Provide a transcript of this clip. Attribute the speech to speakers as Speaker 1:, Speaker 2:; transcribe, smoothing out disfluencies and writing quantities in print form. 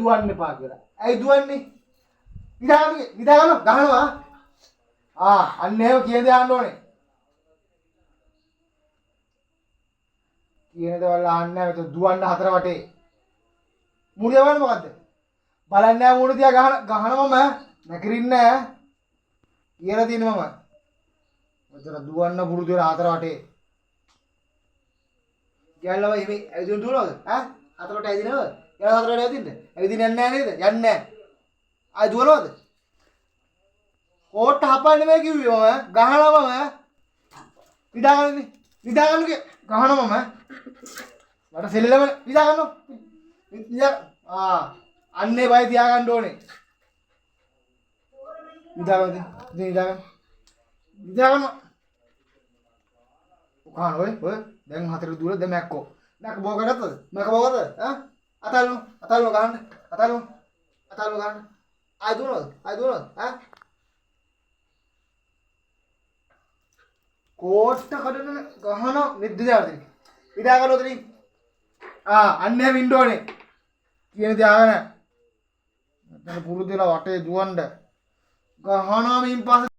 Speaker 1: දුවන්න එපා කියලා. ඇයි දුවන්නේ? නිදාගන්න ගහනවා. අන්න එහෙම කියන දේ අහන්න ඕනේ. කියන දේවල් අහන්න නැහැ. දුවන්න හතර වටේ. මුණ යවන්නේ මොකද්ද? බලන්නේ නැහැ මුණ දිහා ගහනවම නැකිරින්නේ නැහැ. කියලා තියෙන මම. මෙතන දුවන්න පුරුදු වෙලා හතර වටේ. ගැල්ලව මේ ඇවිදින්න දුවනවද? හතර වටේ ඇවිදිනවද? යාලා හතර වටේ ඇවිදින්න. ඇවිදින්න යන්නේ නැහැ නේද? යන්නේ නැහැ. ආයි දුවනවද? කෝට්ට හපන්නේ මේ කිව්වේ මම. ගහනවම නිදාගන්න ගහනවම මට සෙල්ලම නිදාගන්න. අන්නේ බය තියාගන්න ඕනේ. නිදාගන්න. ඔකහන ඔය දැන් හතර දුර දැන් මැක්කෝ. නැක බෝ කරත්තද? මැක බෝ කරද? අතල්නෝ ගහන්න. අතල්නෝ ගහන්න. ආයි දුවනවද? කෝට්ට කඩන ගහන නිද්දදාවද? ඉඩා ගන්න උතරින්. අන්න එහෙම ඉන්න ඕනේ. කියන දේ ආගෙන. දැන් පුරුදු වෙලා වටේ දුවන්න. ගහනවා මින් පස්සේ